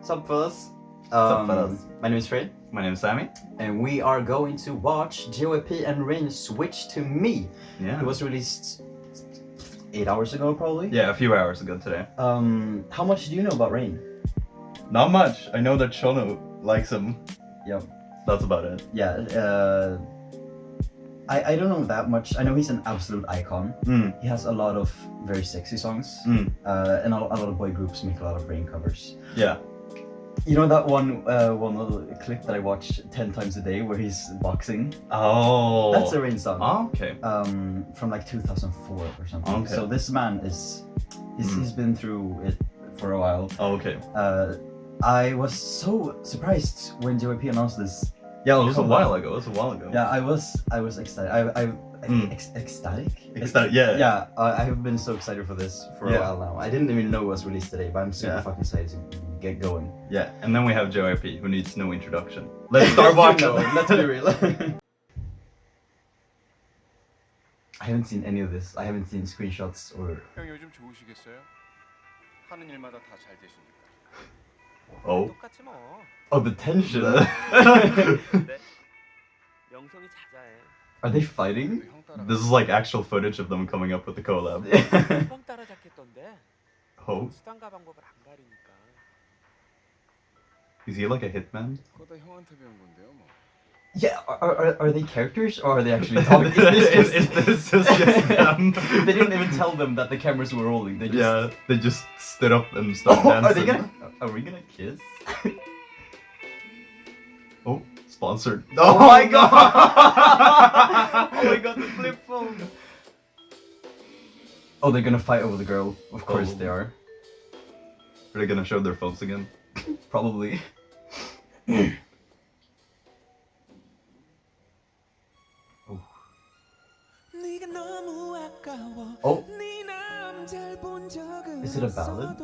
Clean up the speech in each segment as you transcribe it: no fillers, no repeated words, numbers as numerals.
Sup, fellas? Sup, fellas? My name is Trey, My name is Sammy. and we are going to watch JYP and Rain Switch to Me. Yeah. It was released 8 hours ago, probably. Yeah, a few hours ago today. How much do you know about Rain? Not much. I know that Shono likes him. Yeah. That's about it. Yeah. I don't know that much. I know he's an absolute icon. He has a lot of very sexy songs. And a lot of boy groups make a lot of Rain covers. Yeah. You know that one little clip that I watch 10 times a day where he's boxing? Oh. That's a Rain song. Oh, okay. From like 2004 or something. Okay. So this man he's been through it for a while. Oh, okay. I was so surprised when JYP announced this. Yeah, it was a while ago. Yeah, I was excited. Ecstatic? Ecstatic, yeah. Yeah, I have been so excited for this for a while now. I didn't even know it was released today, but I'm super fucking excited to get going. Yeah, and then we have JYP, who needs no introduction. Let's start watching. Let's be real. I haven't seen any of this. I haven't seen screenshots or... 형 요즘 좋으시겠어요? 하는 일마다 다 잘 되시니까. Oh. 똑같지 뭐. Oh, the tension. 네. 명성이 자자해. Are they fighting? This is like actual footage of them coming up with the collab. 뻥 따라잡겠던데. Oh. 수단과 방법을 안 가리니까. Is he like a hitman? 그거 다 형한테 배운 건데요, 뭐. Yeah, are they characters or are they actually talking? Is this just them? They didn't even tell them that the cameras were rolling. They just... They just stood up and started dancing. Are we gonna kiss? Oh, sponsored. Oh my god! Oh my god, the flip phone! Oh, they're gonna fight over the girl. Of course they are. Are they gonna show their phones again? Probably. Oh. Is it a ballad?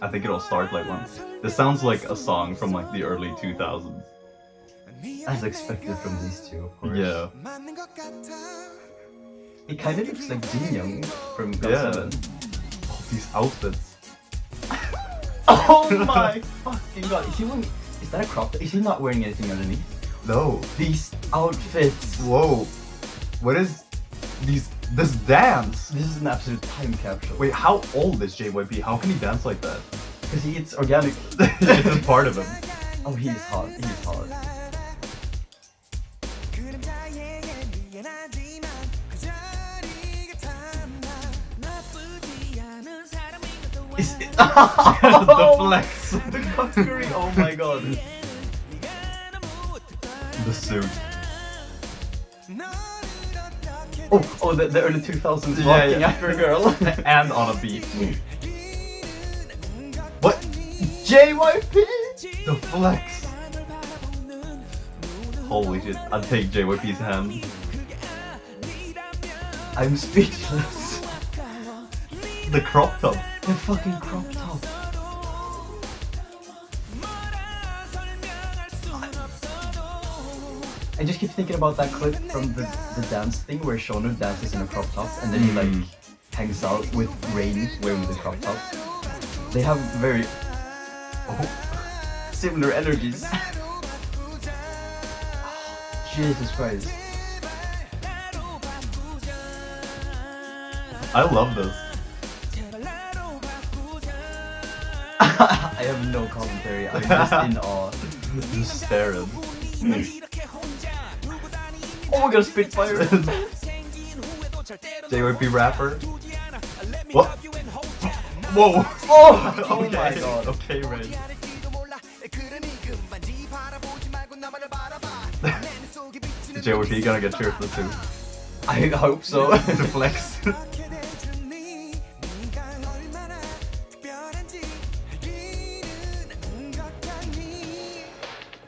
I think it'll start like one. This sounds like a song from like the early 2000s. As expected from these two, of course. Yeah. It kind of looks like Jin Young from GO7. Oh, these outfits. Oh my fucking god! Is that a crop top? Is he not wearing anything underneath? No. These outfits. Whoa. What is this dance? This is an absolute time capsule. Wait, how old is JYP? How can he dance like that? Because he eats organic. It's just part of him. Oh, he's hot. He's hot. The flex. The cutlery. Oh my god. The suit. Oh, the early 2000s walking after a girl. And on a beat. What? JYP? The flex. Holy shit. I'd take JYP's hand. I'm speechless. The crop top. The fucking crop top. I just keep thinking about that clip from the dance thing where Shono dances in a crop top and then he like hangs out with Rain wearing the crop top. They have very similar energies. Jesus Christ. I love this. I have no commentary, I'm just in awe. Just staring. Oh my god, Spitfire! JYP rapper. What? Whoa! Oh! Oh Okay. my god. Okay, Rain. JYP gonna get shirtless too. I hope so. The flex.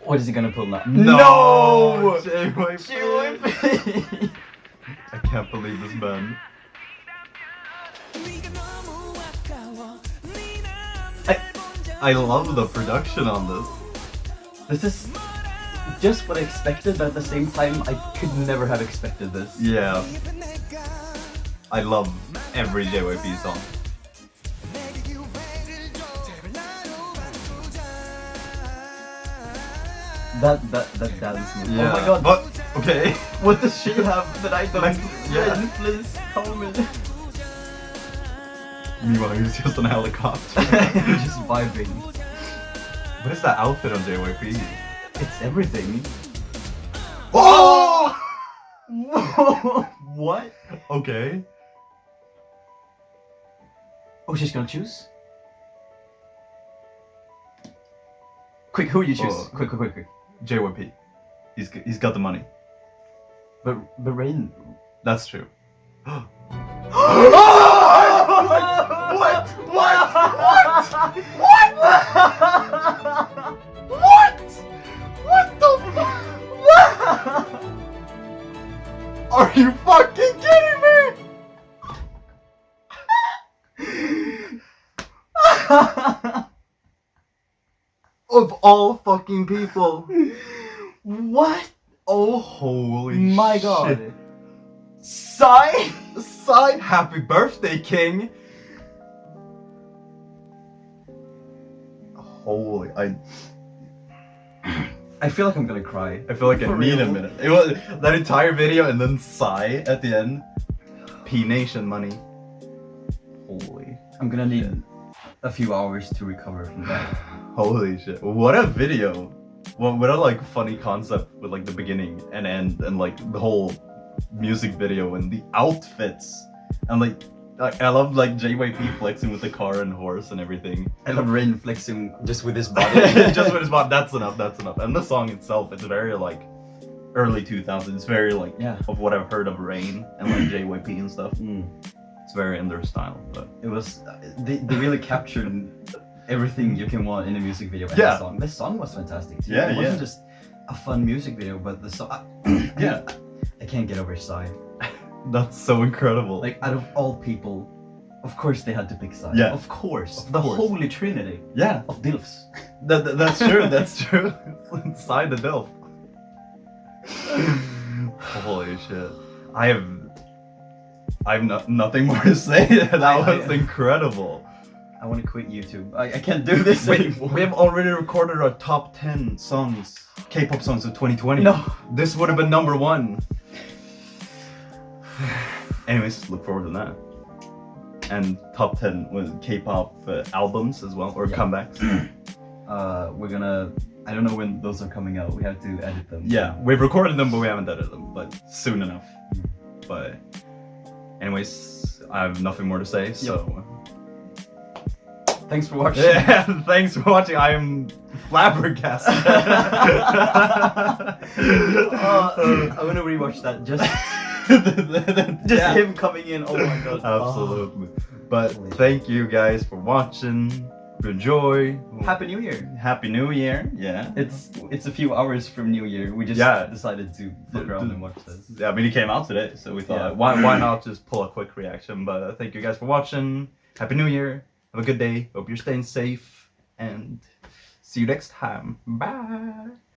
What is he gonna pull now? No! JYP! JYP! I can't believe this man. I love the production on this. This is just what I expected, but at the same time, I could never have expected this. Yeah. I love every JYP song. That dance move. Yeah. Oh my god. But okay. What does she have that I don't? Yeah. Rain, please tell me. Meanwhile, he's just on a helicopter. Just vibing. What is that outfit on JYP? It's everything. Oh! What? Okay. Oh, she's gonna choose? Quick, who you choose? Oh. Quick. JYP. He's got the money. But Rain. That's true. What? What the fuck? Are you fucking kidding me? Of all fucking people. What? Oh, holy My shit. god. Sigh? Sigh, happy birthday, King. Holy, I feel like I'm gonna cry. I feel like I For need a real? minute. It was that entire video and then Psy at the end. P Nation money. Holy. I'm gonna need shit. a few hours to recover from that. Holy shit. What a video. What a like funny concept with like the beginning and end and like the whole music video and the outfits. And like I love like JYP flexing with the car and horse and everything. I love Rain flexing just with his body. Just with his body. That's enough. And the song itself, it's very like early 2000s. It's very like Yeah. of what I've heard of Rain and like JYP and stuff. Mm. It's very in their style, but It was they really captured everything you can want in a music video. And Yeah. the song. The song was fantastic too. Yeah, it wasn't yeah. just a fun music video, but the song. Yeah. I can't get over Psy. that's so incredible. Like out of all people, of course they had to pick Psy. Yeah. Of course. Of The course. holy trinity yeah, of dilfs. that's true. That's true. Inside the DILF. Holy shit! I have nothing more to say. That was incredible. I want to quit YouTube. I can't do this anymore. We have already recorded our top 10 songs, K-pop songs of 2020. No. This would have been number 1. Anyways, look forward to that. And top 10 was K-pop albums as well, or Yeah. comebacks. We're gonna. I don't know when those are coming out. We have to edit them. Yeah, we've recorded them, but we haven't edited them. But soon enough. But anyways, I have nothing more to say. So Thanks for watching. yeah, thanks for watching. I am flabbergasted. I'm gonna rewatch that just Yeah. him coming in. Oh my god. Absolutely. But Holy shit. thank you guys for watching. Enjoy. Happy New Year. Happy New Year. Yeah. It's a few hours from New Year. We just Yeah. decided to fuck around and watch this. Yeah, I mean, it came out today, so we thought, Yeah. why not just pull a quick reaction? But thank you guys for watching. Happy New Year. Have a good day. Hope you're staying safe. And see you next time. Bye.